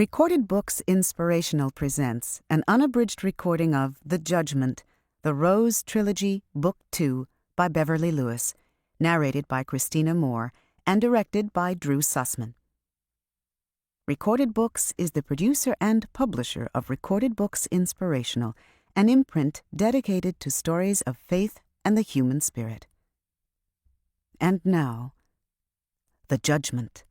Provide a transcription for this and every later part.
Recorded Books Inspirational presents an unabridged recording of The Judgment, the Rose Trilogy, Book 2 by Beverly Lewis, narrated by Christina Moore and directed by Drew Sussman. Recorded Books is the producer and publisher of Recorded Books Inspirational, an imprint dedicated to stories of faith and the human spirit. And now, The Judgment.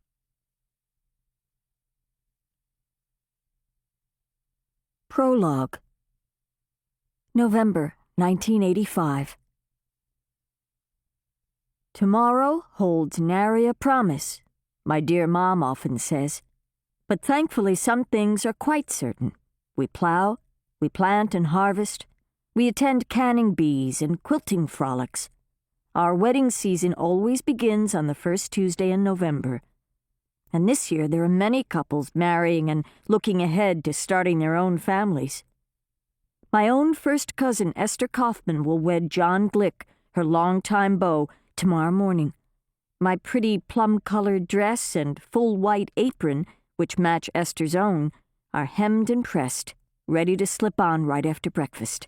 Prologue. November 1985. Tomorrow holds nary a promise, my dear Mom often says. But thankfully some things are quite certain. We plow, we plant and harvest, we attend canning bees and quilting frolics. Our wedding season always begins on the first Tuesday in November. And this year there are many couples marrying and looking ahead to starting their own families. My own first cousin Esther Kaufman will wed John Glick, her longtime beau, tomorrow morning. My pretty plum-colored dress and full white apron, which match Esther's own, are hemmed and pressed, ready to slip on right after breakfast.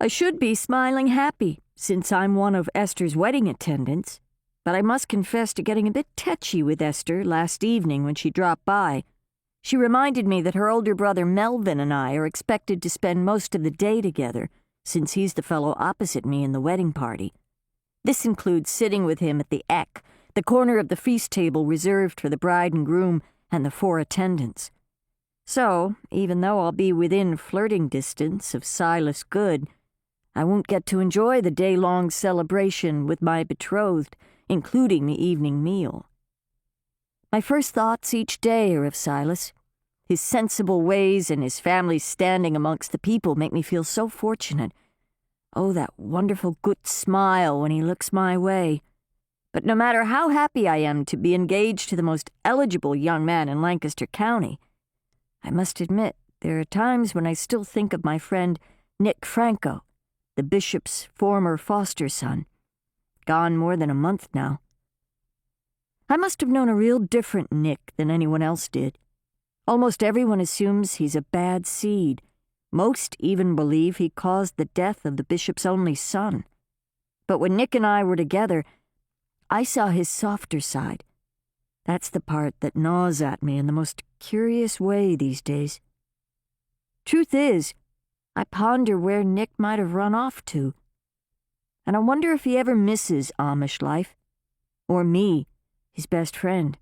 I should be smiling happy, since I'm one of Esther's wedding attendants. But I must confess to getting a bit tetchy with Esther last evening when she dropped by. She reminded me that her older brother Melvin and I are expected to spend most of the day together, since he's the fellow opposite me in the wedding party. This includes sitting with him at the Eck, the corner of the feast table reserved for the bride and groom and the 4 attendants. So, even though I'll be within flirting distance of Silas Good, I won't get to enjoy the day-long celebration with my betrothed, including the evening meal. My first thoughts each day are of Silas. His sensible ways and his family's standing amongst the people make me feel so fortunate. Oh, that wonderful good smile when he looks my way. But no matter how happy I am to be engaged to the most eligible young man in Lancaster County, I must admit there are times when I still think of my friend Nick Franco, the bishop's former foster son. Gone more than a month now. I must have known a real different Nick than anyone else did. Almost everyone assumes he's a bad seed. Most even believe he caused the death of the bishop's only son. But when Nick and I were together, I saw his softer side. That's the part that gnaws at me in the most curious way these days. Truth is, I ponder where Nick might have run off to. And I wonder if he ever misses Amish life. Or me, his best friend.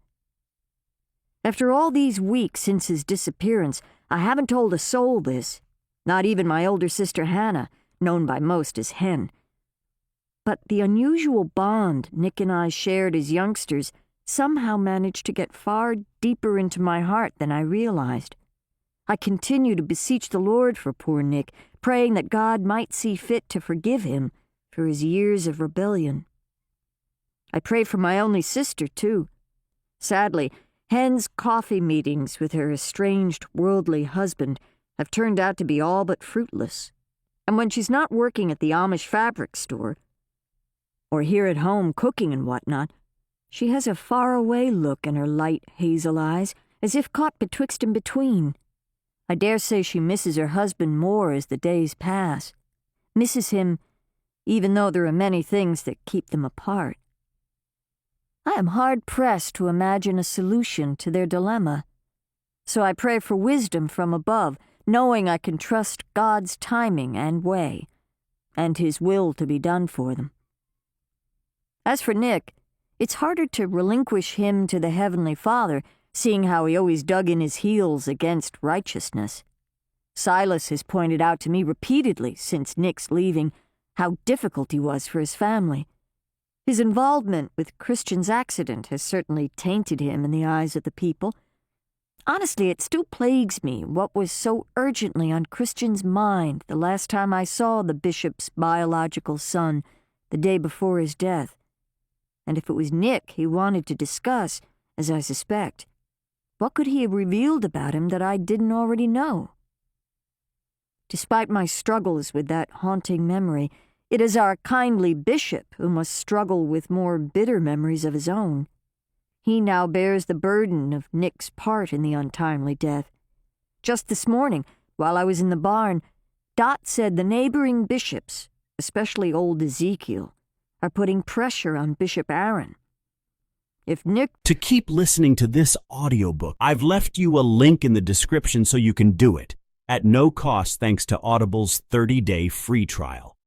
After all these weeks since his disappearance, I haven't told a soul this. Not even my older sister Hannah, known by most as Hen. But the unusual bond Nick and I shared as youngsters somehow managed to get far deeper into my heart than I realized. I continue to beseech the Lord for poor Nick, praying that God might see fit to forgive him for his years of rebellion. I pray for my only sister, too. Sadly, Hen's coffee meetings with her estranged worldly husband have turned out to be all but fruitless. And when she's not working at the Amish fabric store, or here at home cooking and whatnot, she has a faraway look in her light hazel eyes, as if caught betwixt and between. I dare say she misses her husband more as the days pass, misses him even though there are many things that keep them apart. I am hard-pressed to imagine a solution to their dilemma, so I pray for wisdom from above, knowing I can trust God's timing and way, and His will to be done for them. As for Nick, it's harder to relinquish him to the Heavenly Father, seeing how he always dug in his heels against righteousness. Silas has pointed out to me repeatedly since Nick's leaving how difficult he was for his family. His involvement with Christian's accident has certainly tainted him in the eyes of the people. Honestly, it still plagues me what was so urgently on Christian's mind the last time I saw the bishop's biological son, the day before his death. And if it was Nick he wanted to discuss, as I suspect, what could he have revealed about him that I didn't already know? Despite my struggles with that haunting memory, it is our kindly bishop who must struggle with more bitter memories of his own. He now bears the burden of Nick's part in the untimely death. Just this morning, while I was in the barn, Dot said the neighboring bishops, especially old Ezekiel, are putting pressure on Bishop Aaron. If Nick... To keep listening to this audiobook, I've left you a link in the description so you can do it, at no cost thanks to Audible's 30-day free trial.